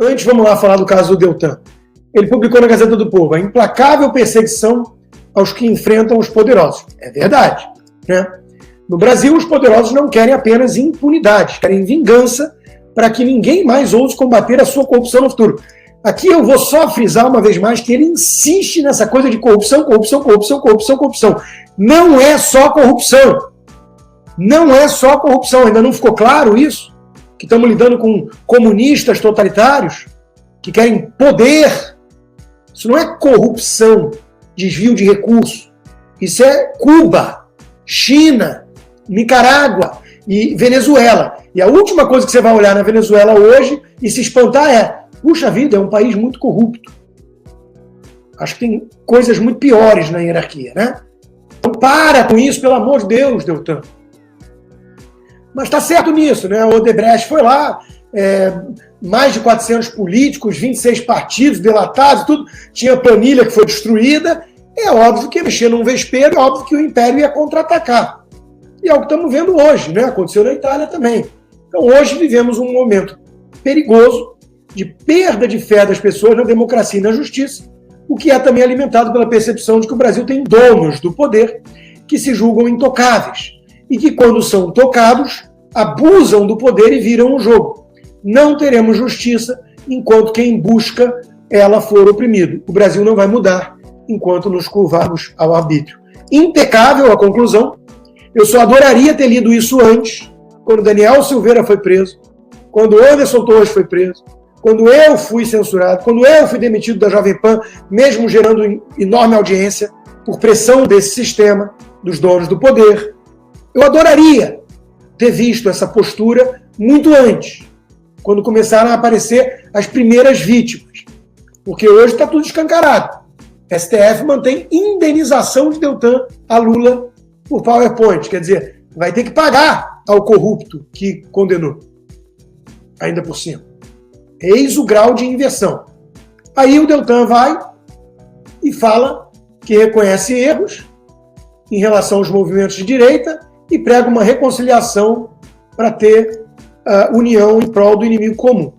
Antes, vamos lá falar do caso do Deltan. Ele publicou na Gazeta do Povo a implacável perseguição aos que enfrentam os poderosos. É verdade, né? No Brasil, os poderosos não querem apenas impunidade, querem vingança para que ninguém mais ouse combater a sua corrupção no futuro. Aqui eu vou só frisar uma vez mais que ele insiste nessa coisa de corrupção, corrupção, corrupção, corrupção, corrupção. Não é só corrupção. Não é só corrupção. Ainda não ficou claro isso? Que estamos lidando com comunistas totalitários que querem poder. Isso não é corrupção, desvio de recursos. Isso é Cuba, China, Nicarágua e Venezuela. E a última coisa que você vai olhar na Venezuela hoje e se espantar é: puxa vida, é um país muito corrupto. Acho que tem coisas muito piores na hierarquia, né? Então para com isso, pelo amor de Deus, Deltan. Mas está certo nisso, né? O Odebrecht foi lá, mais de 400 políticos, 26 partidos delatados, tudo. Tinha planilha que foi destruída. É óbvio que ia mexer num vespeiro, é óbvio que o Império ia contra-atacar. E é o que estamos vendo hoje, né? Aconteceu na Itália também. Então hoje vivemos um momento perigoso de perda de fé das pessoas na democracia e na justiça, o que é também alimentado pela percepção de que o Brasil tem donos do poder que se julgam intocáveis e que, quando são tocados, abusam do poder e viram o jogo. Não teremos justiça enquanto quem busca ela for oprimido. O Brasil não vai mudar enquanto nos curvarmos ao arbítrio. Impecável a conclusão. Eu só adoraria ter lido isso antes, quando Daniel Silveira foi preso, quando Anderson Torres foi preso, quando eu fui censurado, quando eu fui demitido da Jovem Pan, mesmo gerando enorme audiência, por pressão desse sistema, dos donos do poder. Eu adoraria ter visto essa postura muito antes, quando começaram a aparecer as primeiras vítimas. Porque hoje está tudo escancarado. STF mantém indenização de Deltan a Lula por PowerPoint. Quer dizer, vai ter que pagar ao corrupto que condenou. Ainda por cima. Eis o grau de inversão. Aí o Deltan vai e fala que reconhece erros em relação aos movimentos de direita e prega uma reconciliação para ter união em prol do inimigo comum.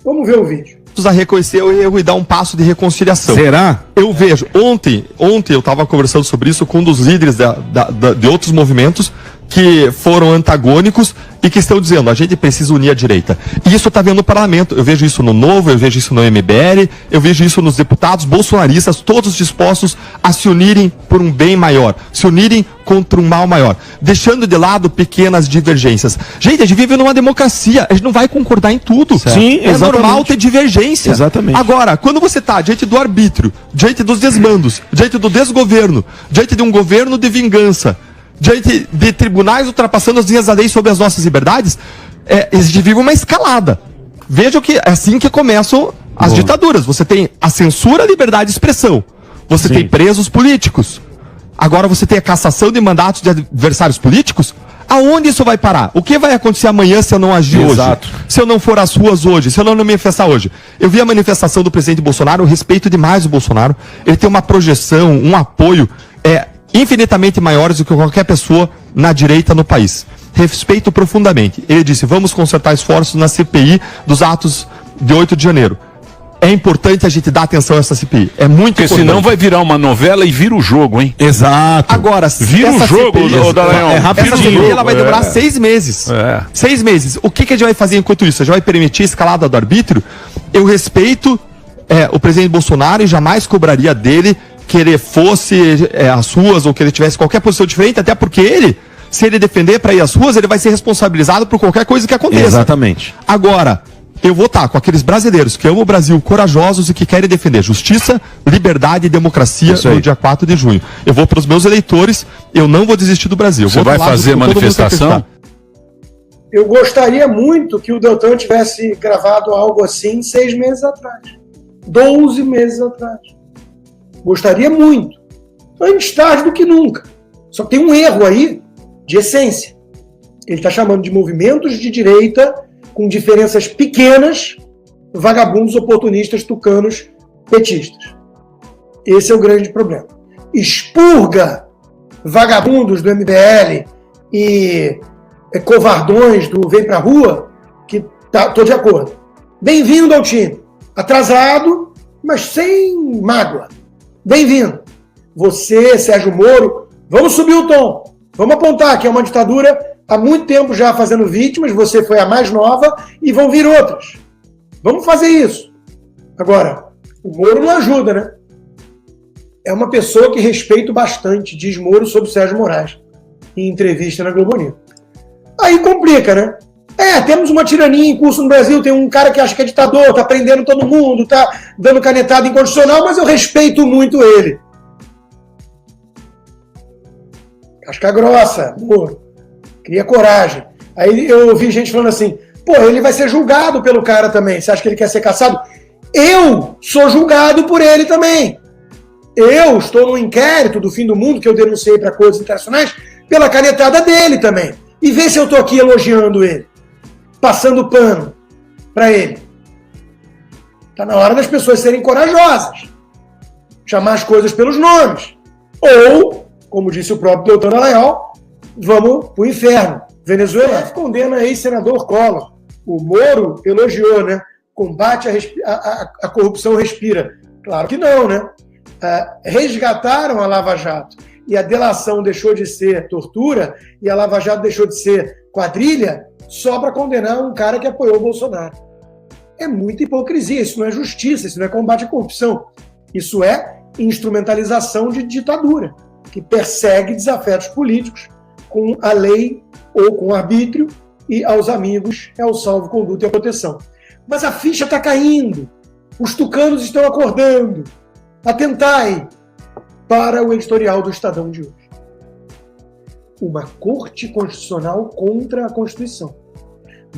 Vamos ver o vídeo. A reconhecer o erro e dar um passo de reconciliação. Será? Eu vejo, ontem eu estava conversando sobre isso com um dos líderes de outros movimentos que foram antagônicos e que estão dizendo: a gente precisa unir a direita. E isso está vendo no parlamento. Eu vejo isso no Novo, eu vejo isso no MBL, eu vejo isso nos deputados bolsonaristas, todos dispostos a se unirem por um bem maior, se unirem contra um mal maior, deixando de lado pequenas divergências. Gente, a gente vive numa democracia, a gente não vai concordar em tudo. Certo. Sim, é normal ter divergência. Exatamente. Agora, quando você está diante do arbítrio, diante dos desmandos, diante do desgoverno, diante de um governo de diante de tribunais ultrapassando as linhas da lei sobre as nossas liberdades, a gente vive uma escalada. Vejam que é assim que começam as ditaduras. Você tem a censura à liberdade de expressão. Você tem presos políticos. Agora você tem a cassação de mandatos de adversários políticos. Aonde isso vai parar? O que vai acontecer amanhã se eu não agir hoje? Se eu não for às ruas hoje? Se eu não me manifestar hoje? Eu vi a manifestação do presidente Bolsonaro, eu respeito demais o Bolsonaro. Ele tem uma projeção, um apoio infinitamente maiores do que qualquer pessoa na direita no país. Respeito profundamente. Ele disse: vamos concertar esforços na CPI dos atos de 8 de janeiro. É importante a gente dar atenção a essa CPI. É muito importante. Porque senão vai virar uma novela e vira o jogo, hein? Exato. Agora, vira o jogo, Dallagnol. Essa CPI ela vai demorar 6 meses. 6 meses. O que a gente vai fazer enquanto isso? A gente vai permitir a escalada do arbítrio? Eu respeito o presidente Bolsonaro e jamais cobraria dele que ele fosse às ruas ou que ele tivesse qualquer posição diferente, até porque ele, se ele defender para ir às ruas, ele vai ser responsabilizado por qualquer coisa que aconteça. Exatamente. Agora, eu vou estar com aqueles brasileiros que amam o Brasil, corajosos e que querem defender justiça, liberdade e democracia no dia 4 de junho. Eu vou para os meus eleitores, eu não vou desistir do Brasil. Você vai fazer manifestação? Eu gostaria muito que o Deltan tivesse gravado algo assim 6 meses atrás. 12 meses atrás. Gostaria muito. Antes tarde do que nunca. Só que tem um erro aí de essência. Ele está chamando de movimentos de direita com diferenças pequenas, vagabundos, oportunistas, tucanos, petistas. Esse é o grande problema. Expurga vagabundos do MBL e covardões do Vem Pra Rua, que tô de acordo. Bem-vindo ao time. Atrasado, mas sem mágoa. Bem-vindo. Você, Sérgio Moro, vamos subir o tom. Vamos apontar que é uma ditadura há muito tempo já fazendo vítimas, você foi a mais nova e vão vir outras. Vamos fazer isso. Agora, o Moro não ajuda, né? É uma pessoa que respeito bastante, diz Moro sobre Sérgio Moraes, em entrevista na Globo News. Aí complica, né? Temos uma tirania em curso no Brasil, tem um cara que acha que é ditador, tá prendendo todo mundo, tá dando canetada inconstitucional, mas eu respeito muito ele. Casca grossa, Moro. Cria coragem. Aí eu ouvi gente falando assim, ele vai ser julgado pelo cara também, você acha que ele quer ser caçado? Eu sou julgado por ele também. Eu estou no inquérito do fim do mundo, que eu denunciei para coisas internacionais, pela canetada dele também. E vê se eu estou aqui elogiando ele, passando pano para ele. Está na hora das pessoas serem corajosas, chamar as coisas pelos nomes. Ou, como disse o próprio doutor Dallagnol, vamos para o inferno. Venezuela condena ex-senador Collor. O Moro elogiou, né? Combate a corrupção respira. Claro que não, né? Resgataram a Lava Jato e a delação deixou de ser tortura e a Lava Jato deixou de ser quadrilha só para condenar um cara que apoiou o Bolsonaro. É muita hipocrisia, isso não é justiça, isso não é combate à corrupção. Isso é instrumentalização de ditadura, que persegue desafetos políticos com a lei ou com o arbítrio e aos amigos é o salvo-conduto e a proteção. Mas a ficha está caindo, os tucanos estão acordando. Atentai para o editorial do Estadão de hoje. Uma corte constitucional contra a Constituição.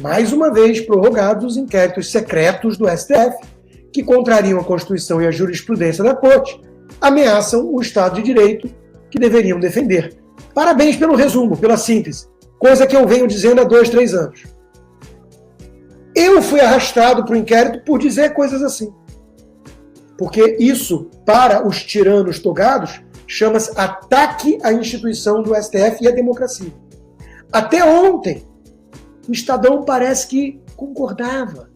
Mais uma vez prorrogados os inquéritos secretos do STF, que contrariam a Constituição e a jurisprudência da Corte, ameaçam o Estado de Direito que deveriam defender. Parabéns pelo resumo, pela síntese, coisa que eu venho dizendo há 2, 3 anos. Eu fui arrastado para o inquérito por dizer coisas assim. Porque isso, para os tiranos togados, chama-se ataque à instituição do STF e à democracia. Até ontem, o Estadão parece que concordava.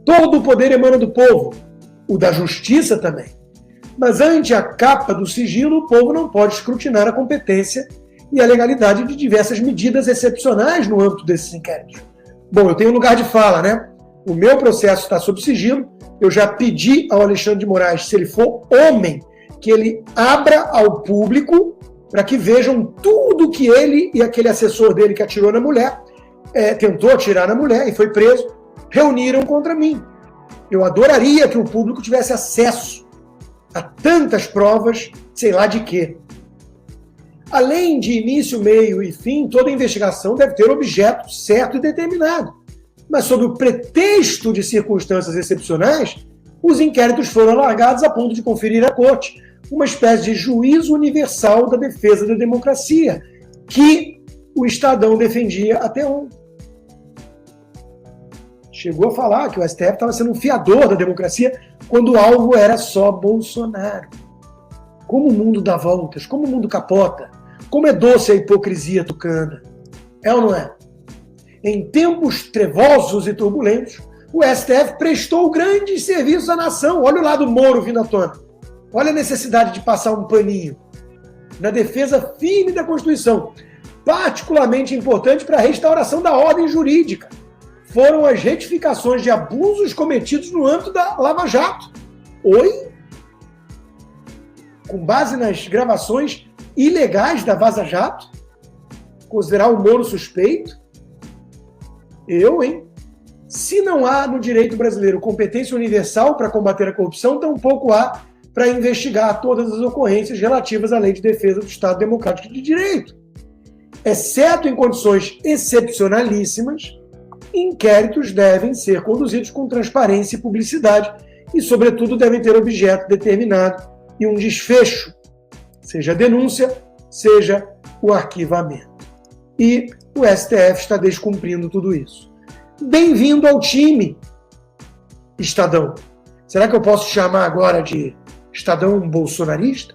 Todo o poder emana do povo, o da justiça também. Mas ante a capa do sigilo, o povo não pode escrutinar a competência e a legalidade de diversas medidas excepcionais no âmbito desses inquéritos. Bom, eu tenho lugar de fala, né? O meu processo está sob sigilo. Eu já pedi ao Alexandre de Moraes, se ele for homem, que ele abra ao público para que vejam tudo que ele e aquele assessor dele que atirou na mulher, tentou atirar na mulher e foi preso, reuniram contra mim. Eu adoraria que o público tivesse acesso a tantas provas, sei lá de quê. Além de início, meio e fim, toda investigação deve ter objeto certo e determinado. Mas sob o pretexto de circunstâncias excepcionais, os inquéritos foram alargados a ponto de conferir à Corte uma espécie de juízo universal da defesa da democracia, que o Estadão defendia até ontem. Chegou a falar que o STF estava sendo um fiador da democracia quando o alvo era só Bolsonaro. Como o mundo dá voltas, como o mundo capota, como é doce a hipocrisia tucana. É ou não é? Em tempos trevosos e turbulentos, o STF prestou grandes serviços à nação. Olha o lado Moro vindo à tona. Olha a necessidade de passar um paninho na defesa firme da Constituição, particularmente importante para a restauração da ordem jurídica. Foram as retificações de abusos cometidos no âmbito da Lava Jato. Oi? Com base nas gravações ilegais da Vaza Jato? Considerar o Moro suspeito? Hein? Se não há no direito brasileiro competência universal para combater a corrupção, tampouco há para investigar todas as ocorrências relativas à Lei de Defesa do Estado Democrático de Direito. Exceto em condições excepcionalíssimas, inquéritos devem ser conduzidos com transparência e publicidade e, sobretudo, devem ter objeto determinado e um desfecho, seja a denúncia, seja o arquivamento. E o STF está descumprindo tudo isso. Bem-vindo ao time, Estadão. Será que eu posso chamar agora de Estadão bolsonarista?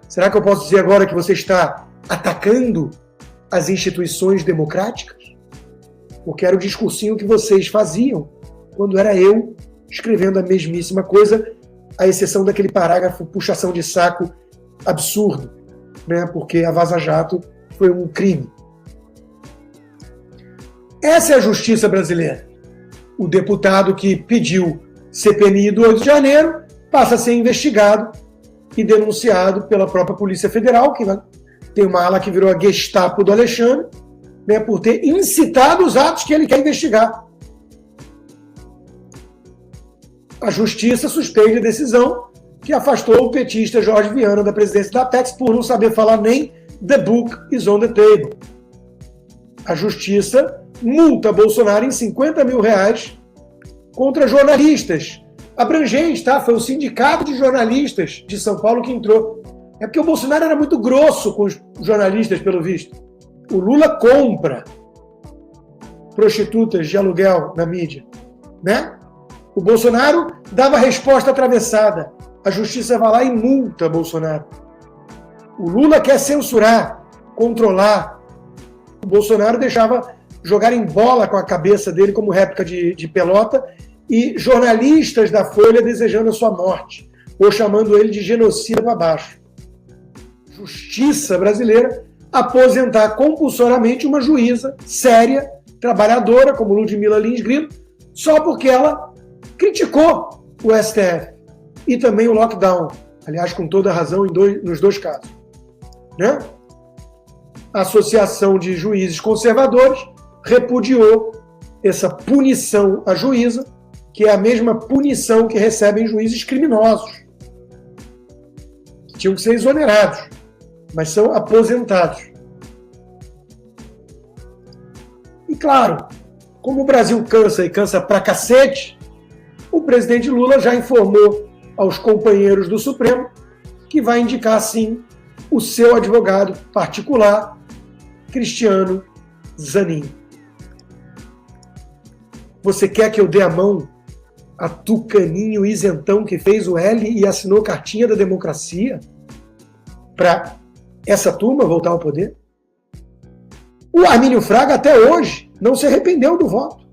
Será que eu posso dizer agora que você está atacando as instituições democráticas? porque era o discursinho que vocês faziam quando era eu escrevendo a mesmíssima coisa, à exceção daquele parágrafo puxação de saco absurdo, né? Porque a Vaza Jato foi um crime. Essa é a justiça brasileira. O deputado que pediu CPMI do 8 de janeiro passa a ser investigado e denunciado pela própria Polícia Federal, que tem uma ala que virou a Gestapo do Alexandre, né, por ter incitado os atos que ele quer investigar. A Justiça suspende a decisão que afastou o petista Jorge Viana da presidência da Apex por não saber falar nem "the book is on the table". A Justiça multa Bolsonaro em R$50 mil contra jornalistas. Abrangente, tá? Foi o Sindicato de Jornalistas de São Paulo que entrou. É porque o Bolsonaro era muito grosso com os jornalistas, pelo visto. O Lula compra prostitutas de aluguel na mídia, né? O Bolsonaro dava resposta atravessada. A Justiça vai lá e multa Bolsonaro. O Lula quer censurar, controlar. O Bolsonaro deixava jogarem bola com a cabeça dele como réplica de pelota e jornalistas da Folha desejando a sua morte ou chamando ele de genocida para baixo. Justiça brasileira aposentar compulsoriamente uma juíza séria, trabalhadora, como Ludmila Lins Grilo, só porque ela criticou o STF e também o lockdown, aliás, com toda a razão nos dois casos, né? A Associação de Juízes Conservadores repudiou essa punição à juíza, que é a mesma punição que recebem juízes criminosos, que tinham que ser exonerados, mas são aposentados. E claro, como o Brasil cansa e cansa pra cacete, o presidente Lula já informou aos companheiros do Supremo que vai indicar, sim, o seu advogado particular, Cristiano Zanin. Você quer que eu dê a mão a tucaninho isentão que fez o L e assinou cartinha da democracia para essa turma voltar ao poder? O Armínio Fraga até hoje não se arrependeu do voto.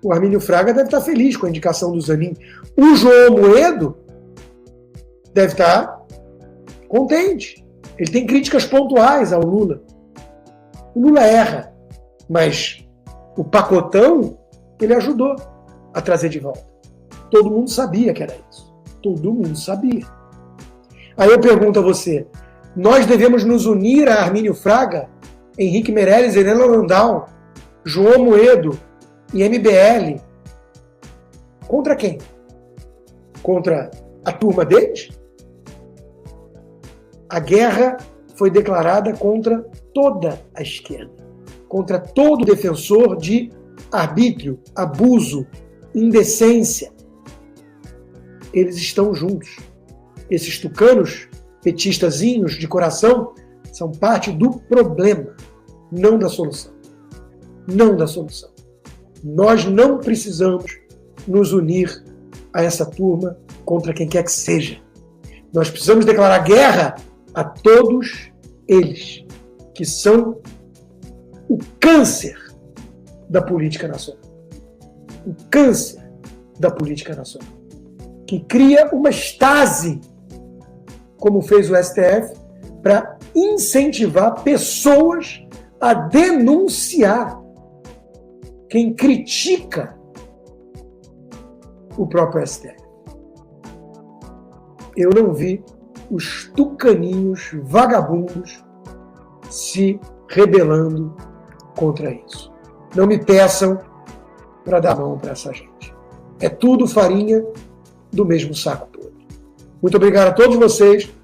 O Armínio Fraga deve estar feliz com a indicação do Zanin. O João Moedo deve estar contente. Ele tem críticas pontuais ao Lula. O Lula erra, mas o pacotão ele ajudou a trazer de volta. Todo mundo sabia que era isso. Todo mundo sabia. Aí eu pergunto a você, nós devemos nos unir a Armínio Fraga, Henrique Meirelles, Helena Landau, João Moedo e MBL contra quem? Contra a turma deles? A guerra foi declarada contra toda a esquerda, contra todo defensor de arbítrio, abuso, indecência. Eles estão juntos. Esses tucanos, petistazinhos de coração, são parte do problema, não da solução. Não da solução. Nós não precisamos nos unir a essa turma contra quem quer que seja. Nós precisamos declarar guerra a todos eles, que são o câncer da política nacional. O câncer da política nacional. Que cria uma estase, como fez o STF, para incentivar pessoas a denunciar quem critica o próprio STF. Eu não vi os tucaninhos vagabundos se rebelando contra isso. Não me peçam para dar mão para essa gente. É tudo farinha do mesmo saco todo. Muito obrigado a todos vocês.